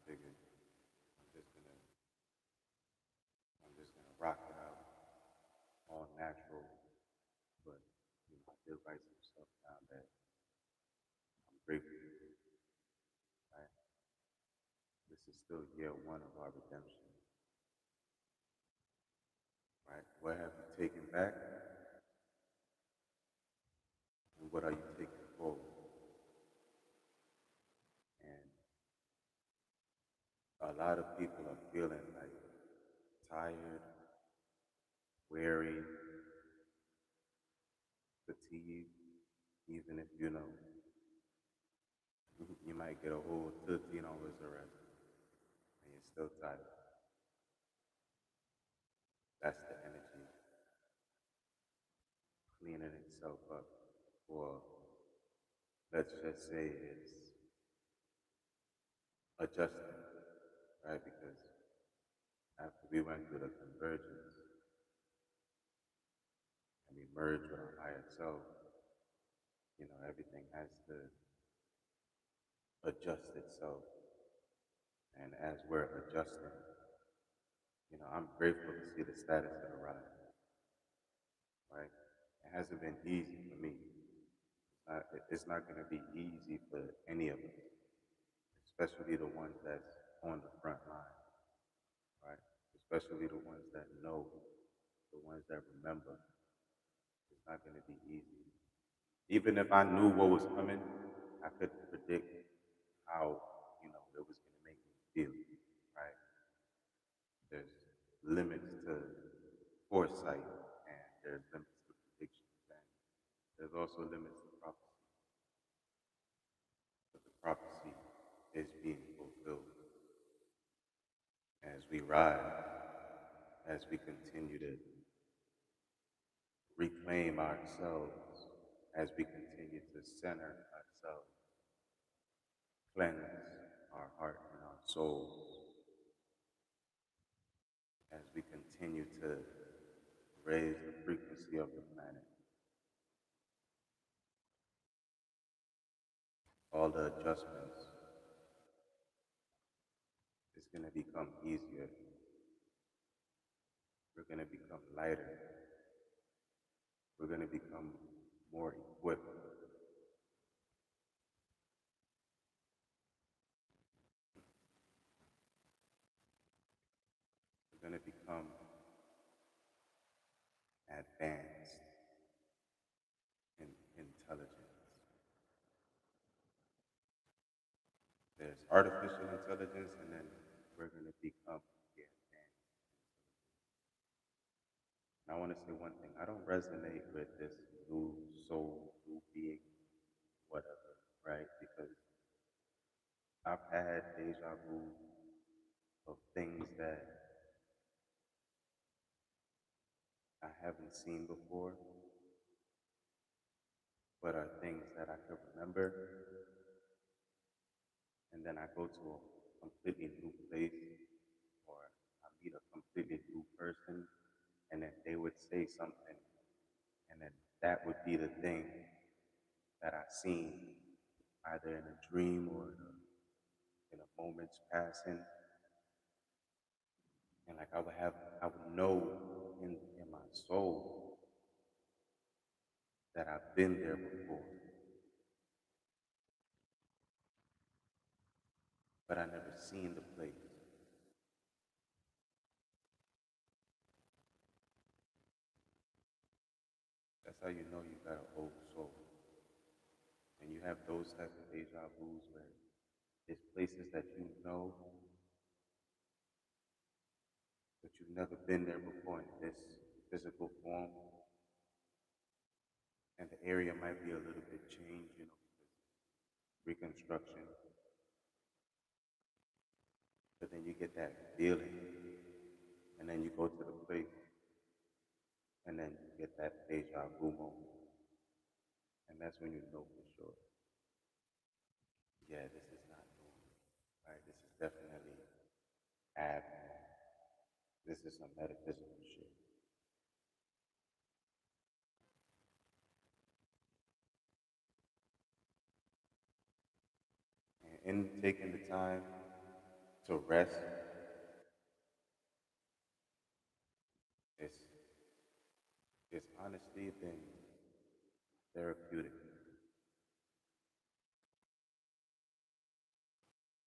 figured I'm just gonna I'm just gonna rock it out all natural, but I did write some stuff down that I'm grateful for. Right? This is still year one of our redemption. Right? What have you taken back, and what are you taking forward? And a lot of people are feeling like tired, weary, fatigued, even if you might get a whole 13 hours of rest and you're still tired. That's the energy cleaning itself up. Or let's just say it's adjusting, right? Because after we went through the convergence and we merged with our higher self, everything has to adjust itself. And as we're adjusting, I'm grateful to see the status of the ride, right? It hasn't been easy for me. It's not going to be easy for any of us, especially the ones that's on the front line, right? Especially the ones that know, the ones that remember. It's not going to be easy. Even if I knew what was coming, I couldn't predict how, it was going to make me feel, right? There's limits to foresight, and there's limits to predictions, and there's also limits to prophecy. But the prophecy is being fulfilled as we ride, as we continue to reclaim ourselves, as we continue to center ourselves, cleanse our heart and our souls, as we continue to raise the frequency of the planet. All the adjustments is going to become easier. We're going to become lighter. We're going to become more equipped. We're going to become advanced in intelligence. There's artificial intelligence, and then we're going to become the advanced. And I want to say one thing. I don't resonate with this new soul, new being, whatever, right? Because I've had deja vu of things that I haven't seen before, but are things that I could remember. And then I go to a completely new place, or I meet a completely new person, and then they would say something, and then that would be the thing that I seen either in a dream or in a moment's passing. And like I would know in my soul that I've been there before, but I never seen the place. That's how you know you got an old soul. And you have those type of deja vus where it's places that you know, but you've never been there before in this physical form. And the area might be a little bit changed, reconstruction. But then you get that feeling, and then you go to the place, and then you get that deja vu moment. And that's when you know for sure, yeah, this is not normal, right? This is definitely abnormal. This is some metaphysical shit. And in taking the time to rest, it's it's honestly been therapeutic.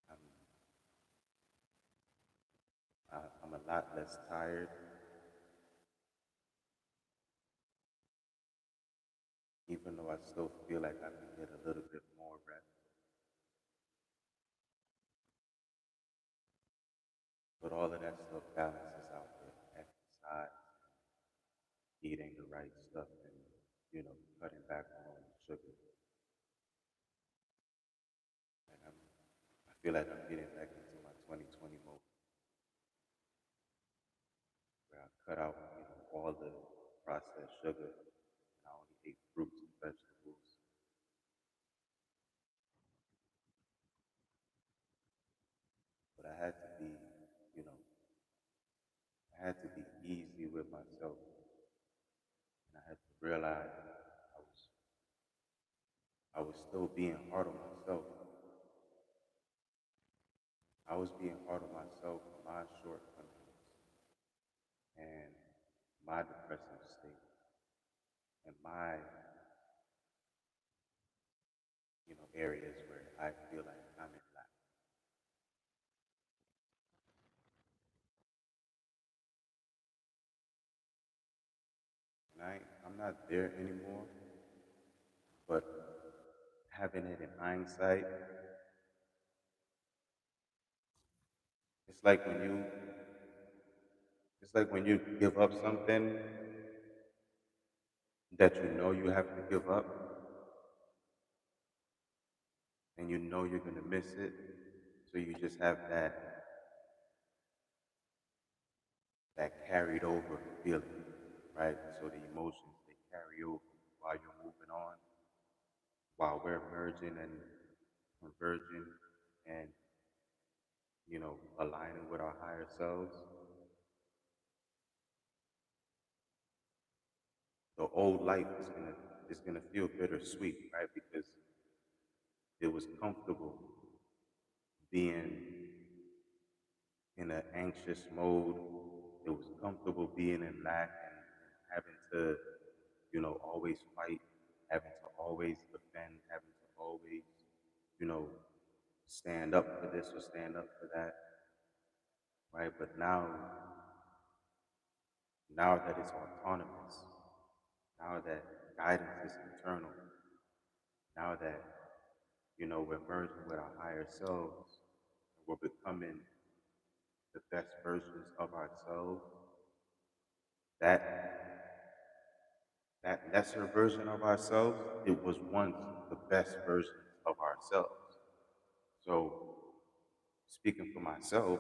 I'm I'm a lot less tired, even though I still feel like I can get a little bit more rest. But all of that stuff balances out with exercise, eating the right stuff, and cutting back on sugar. And I feel like I'm getting back into my 2020 mode, where I cut out all the processed sugar. And I only ate fruits and vegetables. But you know, I had to be easy with myself, and I had to realize I was still being hard on myself. I was being hard on myself for my shortcomings and my depressive state and my, areas where I feel like I'm in lack. And I'm not there anymore, but having it in hindsight, it's like when you, it's like when you give up something that you know you have to give up, and you know you're gonna miss it, so you just have that carried over feeling, right? So the emotions they carry over while you're moving on, while we're merging and converging and aligning with our higher selves. The old life is gonna feel bittersweet, right? Because it was comfortable being in an anxious mode. It was comfortable being in lack and having to, always fight, having to always defend, having to always, you know, stand up for this or stand up for that, right? But now that it's autonomous, now that guidance is internal, now that, we're merging with our higher selves, and we're becoming the best versions of ourselves, that that lesser version of ourselves, it was once the best version of ourselves. So speaking for myself,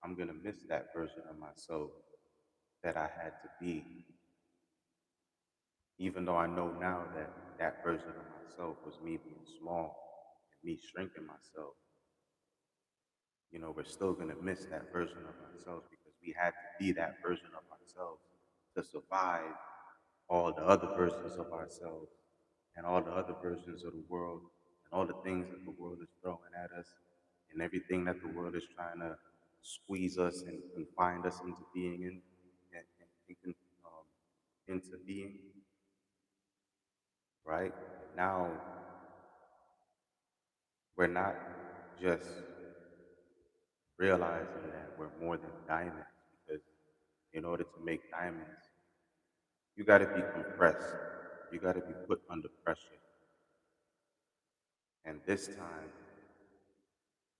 I'm gonna miss that version of myself that I had to be, even though I know now that that version of myself was me being small and me shrinking myself. We're still gonna miss that version of ourselves because we had to be that version of ourselves to survive all the other versions of ourselves and all the other versions of the world and all the things that the world is throwing at us and everything that the world is trying to squeeze us and confine us into being in and into being, right? Now we're not just realizing that we're more than diamonds because in order to make diamonds, you got to be compressed. You got to be put under pressure. And this time,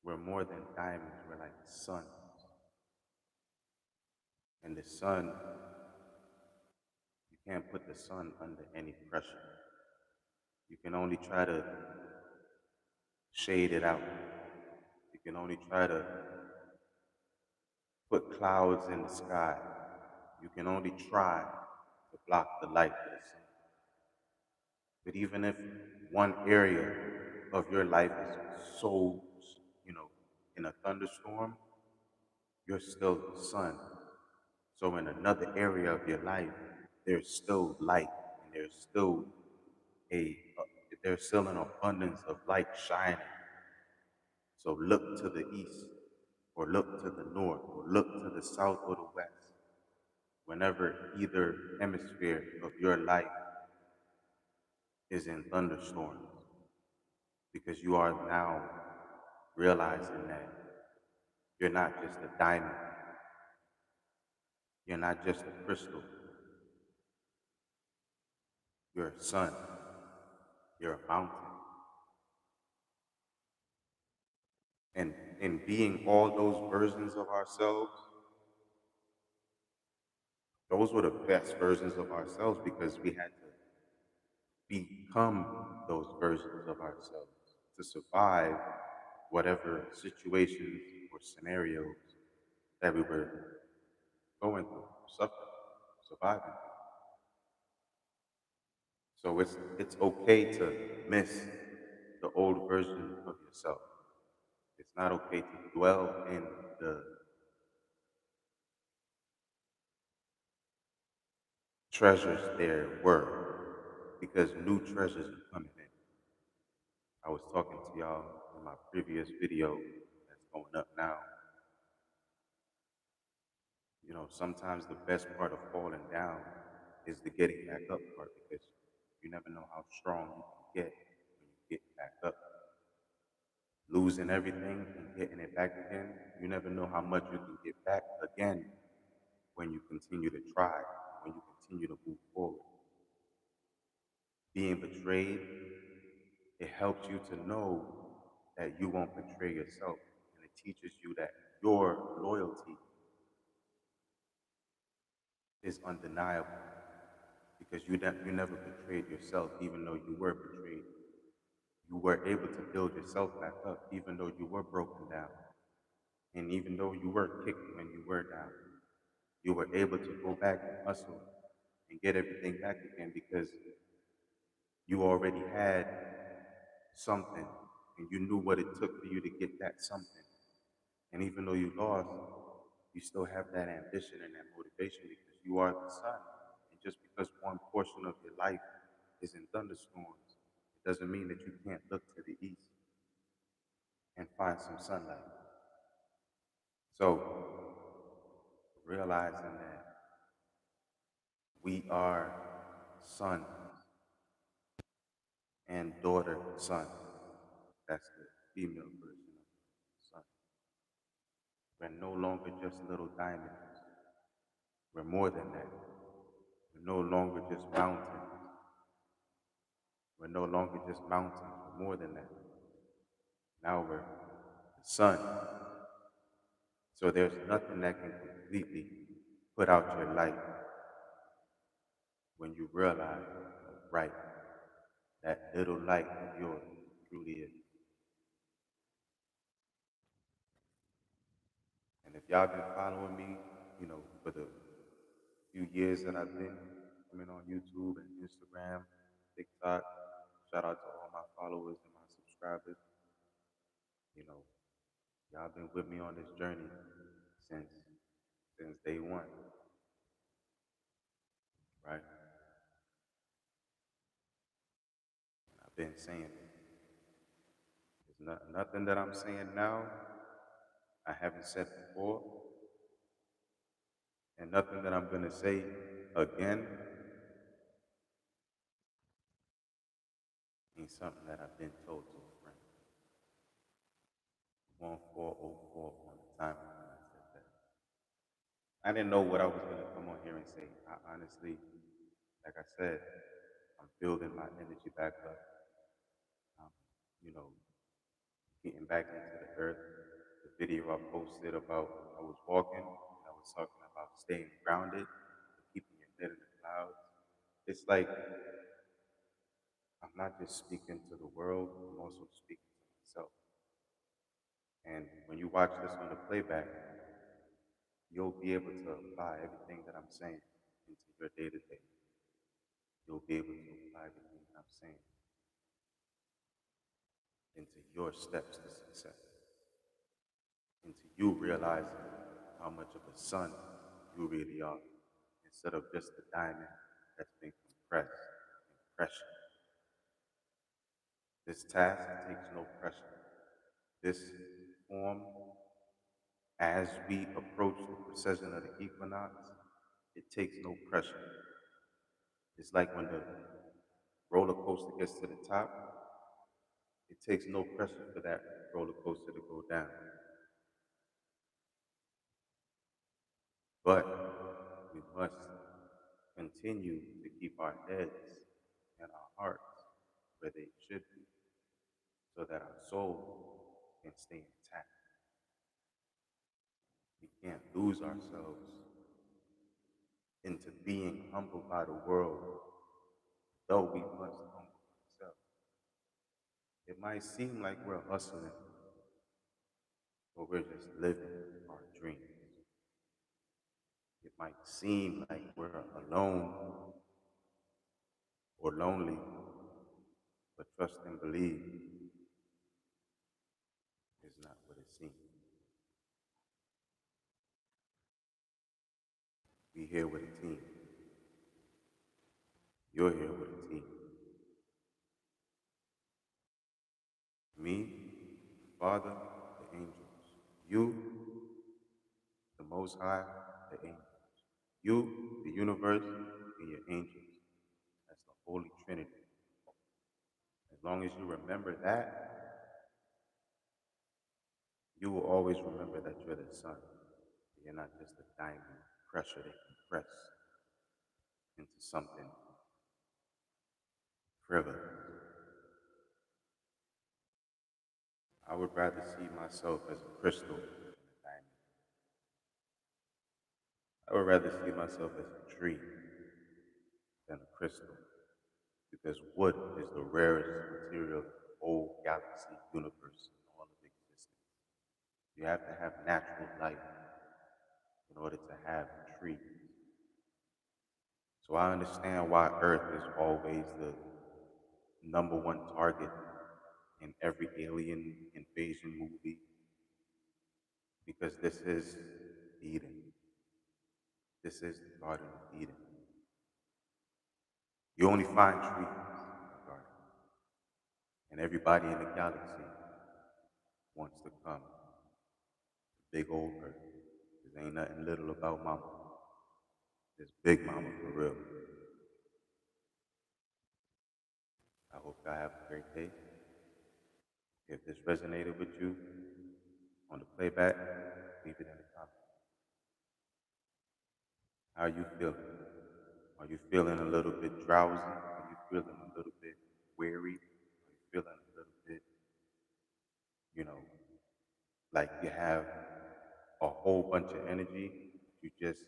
we're more than diamonds. We're like suns. And the sun, you can't put the sun under any pressure. You can only try to shade it out. You can only try to put clouds in the sky. You can only try to block the light of the sun. But even if one area of your life is so, you know, in a thunderstorm, you're still the sun. So in another area of your life, there's still light and a there's still an abundance of light shining. So look to the east, or look to the north, or look to the south or the west, whenever either hemisphere of your life is in thunderstorms, because you are now realizing that you're not just a diamond, you're not just a crystal, you're a sun, you're a mountain. And in being all those versions of ourselves, those were the best versions of ourselves because we had to become those versions of ourselves to survive whatever situations or scenarios that we were going through, suffering, surviving. So it's okay to miss the old version of yourself. It's not okay to dwell in the treasures there were because new treasures are coming in. I was talking to y'all in my previous video that's going up now. You know, sometimes the best part of falling down is the getting back up part because you never know how strong you can get when you get back up. Losing everything and getting it back again, you never know how much you can get back again when you continue to try, when you continue to move forward. Being betrayed, it helps you to know that you won't betray yourself. And it teaches you that your loyalty is undeniable because you never betrayed yourself, even though you were betrayed. You were able to build yourself back up, even though you were broken down. And even though you were kicked when you were down, you were able to go back and hustle and get everything back again because you already had something and you knew what it took for you to get that something. And even though you lost, you still have that ambition and that motivation because you are the sun. And just because one portion of your life is in thunderstorms, it doesn't mean that you can't look to the east and find some sunlight. So, realizing that we are sons and daughter sons. That's the female version of son. We're no longer just little diamonds. We're more than that. We're no longer just mountains. We're no longer just mountains. We're more than that. Now we're the sun. So there's nothing that can completely put out your light when you realize, right, that little light of yours truly is. And if y'all been following me, you know, for the few years that I've been coming on YouTube and Instagram, TikTok, shout out to all my followers and my subscribers. You know, y'all been with me on this journey since day one, right? And I've been saying it. There's nothing that I'm saying now I haven't said before, and nothing that I'm gonna say again ain't something that I've been told to a friend. 1404 on the time when I said that. I didn't know what I was gonna come on here and say. I honestly, like I said, I'm building my energy back up. Um, you know, getting back into the earth. The video I posted about I was walking and I was talking about staying grounded, keeping your head in the clouds. It's like I'm not just speaking to the world, I'm also speaking to myself. And when you watch this on the playback, you'll be able to apply everything that I'm saying into your day to day. You'll be able to apply everything that I'm saying into your steps to success, into you realizing how much of a son you really are, instead of just a diamond that's been compressed and pressure. This task takes no pressure. This form As we approach the precession of the equinox, it takes no pressure. It's like when the roller coaster gets to the top, it takes no pressure for that roller coaster to go down. But we must continue to keep our heads and our hearts where they should be so that our soul can stay intact. We can't lose ourselves into being humbled by the world, though we must humble ourselves. It might seem like we're hustling, but we're just living our dreams. It might seem like we're alone or lonely, but trust and believe is not what it seems. We here with a team. You're here with a team. Me, the Father, the angels. You, the Most High, the angels. You, the universe, and your angels. That's the Holy Trinity. As long as you remember that, you will always remember that you're the sun. You're not just a diamond pressure they compress into something frivolous. I would rather see myself as a crystal than a diamond. I would rather see myself as a tree than a crystal because wood is the rarest material in the whole galaxy, universe, and all of existence. You have to have natural light in order to have trees. So I understand why Earth is always the number one target in every alien invasion movie because this is Eden. This is the Garden of Eden. You only find trees in the garden, and everybody in the galaxy wants to come to big old Earth. There ain't nothing little about Mama. There's Big Mama for real. I hope y'all have a great day. If this resonated with you on the playback, leave it in the comments. How are you feeling? Are you feeling a little bit drowsy? Are you feeling a little bit weary? Are you feeling a little bit, you know, like you have a whole bunch of energy? You just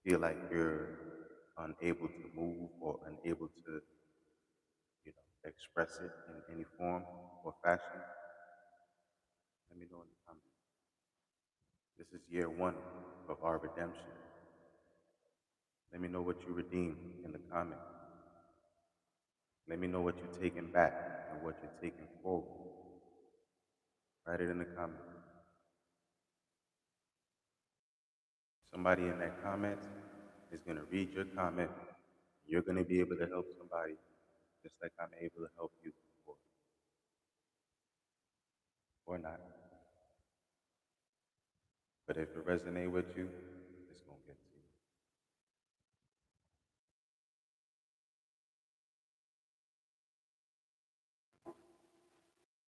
feel like you're unable to move or unable to, express it in any form or fashion? Let me know in the comments. This is year one of our redemption. Let me know what you redeemed in the comments. Let me know what you're taking back and what you're taking forward. Write it in the comments. Somebody in that comment is going to read your comment. You're going to be able to help somebody just like I'm able to help you or not. But if it resonates with you,